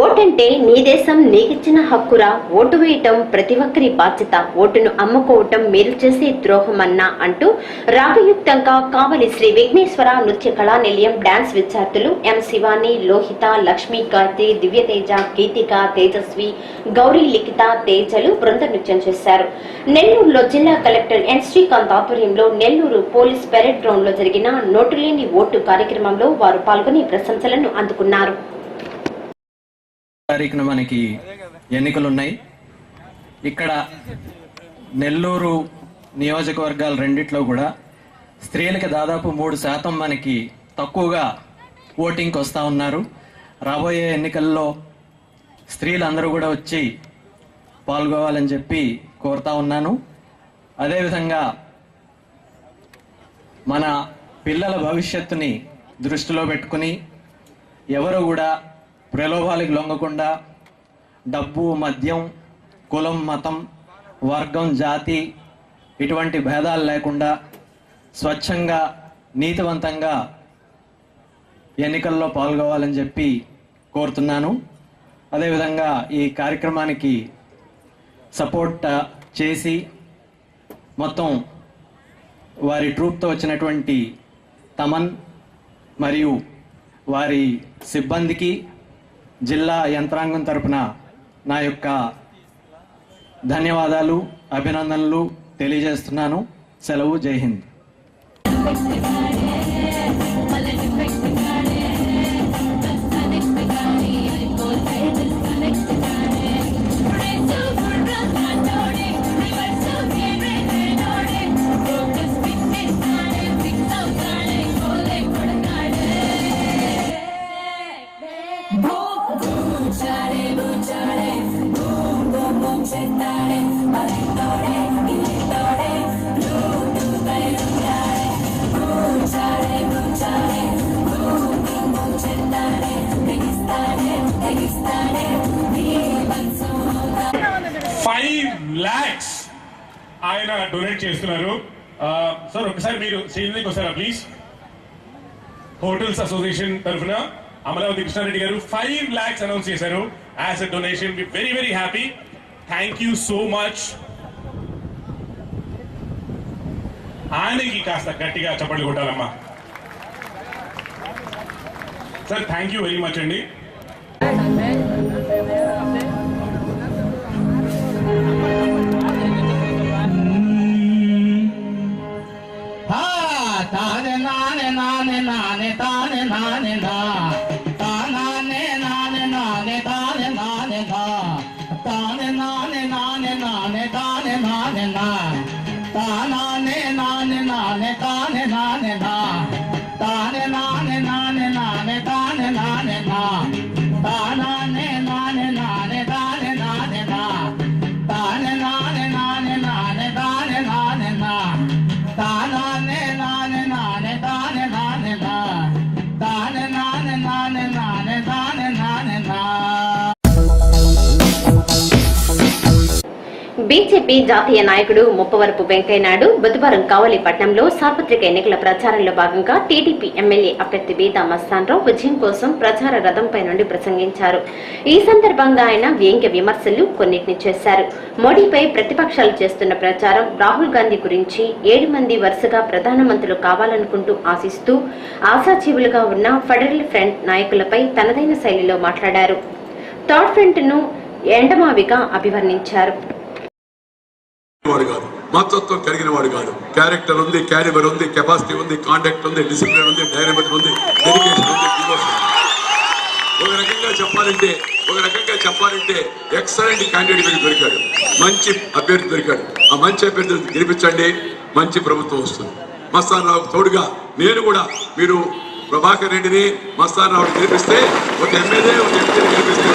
ఓటంటే నీ దేశం నీకిచ్చిన హక్కురా. ఓటు వేయటం ప్రతి ఒక్కరి బాధ్యత. ఓటును అమ్ముకోవటం మీరు చేసే ద్రోహమన్నా అంటూ రాగయుక్తంగా కావలి శ్రీ విఘ్నేశ్వర నృత్య కళా నిలయం డాన్స్ విద్యార్థులు ఎం శివాని, లోహిత, లక్ష్మీ, గాయత్రి, దివ్యతేజ, గీతిక, తేజస్వి, గౌరీ, లిఖిత, తేజలు బృంద నృత్యం చేశారు. నెల్లూరులో జిల్లా కలెక్టర్ ఎన్ శ్రీకాంత్ ఆధ్వర్యంలో నెల్లూరు పోలీస్ పెరేడ్ గ్రౌండ్ లో జరిగిన నోటులేని ఓటు కార్యక్రమంలో వారు పాల్గొని ప్రశంసలను అందుకున్నారు. తారీఖున మనకి ఎన్నికలున్నాయి. ఇక్కడ నెల్లూరు నియోజకవర్గాలు రెండిట్లో కూడా స్త్రీలకు దాదాపు 3% మనకి తక్కువగా ఓటింగ్కి వస్తూ ఉన్నారు. రాబోయే ఎన్నికల్లో స్త్రీలందరూ కూడా వచ్చి పాల్గొవాలని చెప్పి కోరుతా ఉన్నాను. అదేవిధంగా మన పిల్లల భవిష్యత్తుని దృష్టిలో పెట్టుకుని ఎవరు కూడా ప్రలోభాలకు లొంగకుండా డబ్బు, మద్యం, కులం, మతం, వర్గం, జాతి ఇటువంటి భేదాలు లేకుండా స్వచ్ఛంగా నీతివంతంగా ఎన్నికల్లో పాల్గొవాలని చెప్పి కోరుతున్నాను. అదేవిధంగా ఈ కార్యక్రమానికి సపోర్ట్ చేసి మొత్తం వారి ట్రూప్తో వచ్చినటువంటి తమన్ మరియు వారి సిబ్బందికి జిల్లా యంత్రాంగం తరపున నా యొక్క ధన్యవాదాలు, అభినందనలు తెలియజేస్తున్నాను. సెలవు. జై హింద్. $5 lakhs ఆయన డొనేట్ చేస్తున్నారు. సార్ ఒకసారి మీరు స్టేజ్ వస్తారా ప్లీజ్. హోటల్స్ అసోసియేషన్ తరఫున అమరావతి కృష్ణారెడ్డి గారు 5 lakhs అనౌన్స్ చేశారు as a donation. We very very happy. Thank you so much. ఆయనకి కాస్త గట్టిగా చప్పట్లు కొట్టాలమ్మా. Sir thank you very much అండి. బీజేపీ జాతీయ నాయకుడు ముప్పవరపు వెంకయ్యనాయుడు బుధవారం కావలి పట్టణంలో సార్వత్రిక ఎన్నికల ప్రచారంలో భాగంగా టీడీపీ ఎమ్మెల్యే అభ్యర్థి బీదా మస్తాన్రావు విజయం కోసం ప్రచార రథంపై నుండి ప్రసంగించారు. ఈ సందర్భంగా ఆయన వ్యంగ్య విమర్శలు కొన్నిటిని చేశారు. మోడీపై ప్రతిపక్షాలు చేస్తున్న ప్రచారం, రాహుల్ గాంధీ గురించి 7 మంది వరుసగా ప్రధానమంత్రులు కావాలనుకుంటూ ఆశిస్తూ ఆశాజీవులుగా ఉన్న ఫెడరల్ ఫ్రంట్ నాయకులపై తనదైన శైలిలో మాట్లాడారు. థర్డ్ ఫ్రంట్ ను ఎండమావిగా అభివర్ణించారు. వాడు కాదు, మతత్వం కలిగిన వాడు కాదు. క్యారెక్టర్ ఉంది, క్యాలిబర్ ఉంది, కెపాసిటీ ఉంది, కాండక్ట్ ఉంది, డిసిప్లిన్ ఉంది, డైనమిక్ ఉంది, డెడికేషన్ ఉంది, డివోషన్. ఒక రకంగా చెప్పాలంటే ఎక్సలెంట్ క్యాండిడేట్ మీకు దొరికాడు, మంచి అభ్యర్థి దొరికాడు. ఆ మంచి అభ్యర్థిని గెలిపించండి, మంచి ప్రభుత్వం వస్తుంది. మస్తాన్ రావుకు తోడుగా నేను కూడా, మీరు ప్రభాకర్ రెడ్డిని మస్తాన్ రావుని గెలిపిస్తే, ఒక ఎమ్మెల్యే ఒక ఎంపీని గెలిపిస్తే,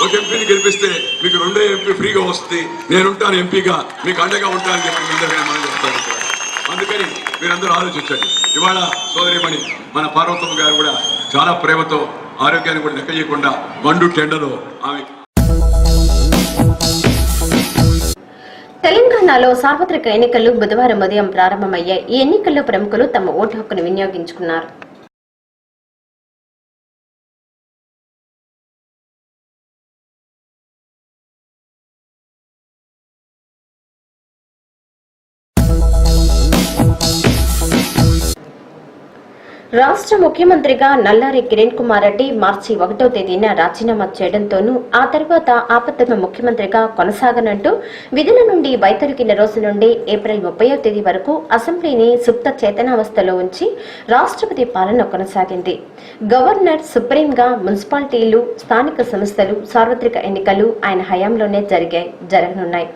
ఒక ఎంపీని గెలిపిస్తే మీకు 2వ ఎంపీ ఫ్రీగా వస్తుంది. నేనుంటాను ఎంపీగా, మీకు అండగా ఉంటానని చెప్పి మనం చెప్తాను. అందుకని మీరందరూ ఆలోచించండి. ఇవాళ సోదరిమణి మన పార్వతమ్మ గారు కూడా చాలా ప్రేమతో, ఆరోగ్యాన్ని కూడా లెక్క చేయకుండా మండు టెండలో ఆమె. తెలంగాణలో సార్వత్రిక ఎన్నికలు బుధవారం ఉదయం ప్రారంభమయ్యాయి. ఈ ఎన్నికల్లో ప్రముఖులు తమ ఓటు హక్కును వినియోగించుకున్నారు. రాష్ట్ర ముఖ్యమంత్రిగా నల్లారి కిరణ్ కుమార్ రెడ్డి మార్చి 1వ తేదీన రాజీనామా చేయడంతోనూ ఆ తర్వాత ఆపద్ధర్మ ముఖ్యమంత్రిగా కొనసాగనంటూ విధుల నుండి వైదొలిగిన రోజు నుండి ఏప్రిల్ 30వ తేదీ వరకు అసెంబ్లీని సుప్త చేతనావస్థలో ఉంచి రాష్ట్రపతి పాలన కొనసాగింది. గవర్నర్, సుప్రీంగా మున్సిపాలిటీలు, స్థానిక సంస్థలు, సార్వత్రిక ఎన్నికలు ఆయన హయాంలోనే జరగనున్నాయి.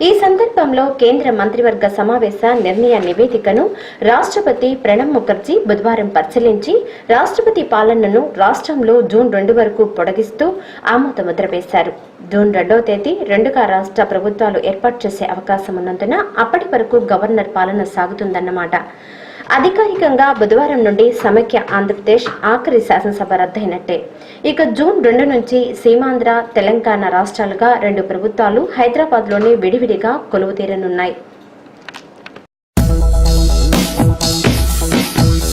ఈ సందర్భంలో కేంద్ర మంత్రివర్గ సమావేశ నిర్ణయ నివేదికను రాష్ట్రపతి ప్రణబ్ ముఖర్జీ బుధవారం పరిశీలించి రాష్ట్రపతి పాలనను రాష్ట్రంలో జూన్ 2 వరకు పొడిగిస్తూ ఆమోదముద్ర వేశారు. జూన్ 2వ తేదీ రెండుగా రాష్ట్ర ప్రభుత్వాలు ఏర్పాటు చేసే అవకాశం ఉన్నందున అప్పటి వరకు గవర్నర్ పాలన సాగుతుందన్నమాట. అధికారికంగా బుధవారం నుండి సమైక్య ఆంధ్రప్రదేశ్ ఆఖరి శాసనసభ రద్దయినట్టే. ఇక జూన్ 2 నుంచి సీమాంధ్ర, తెలంగాణ రాష్ట్రాలుగా 2 ప్రభుత్వాలు హైదరాబాద్లోనే విడివిడిగా కొలువుతీరనున్నాయి.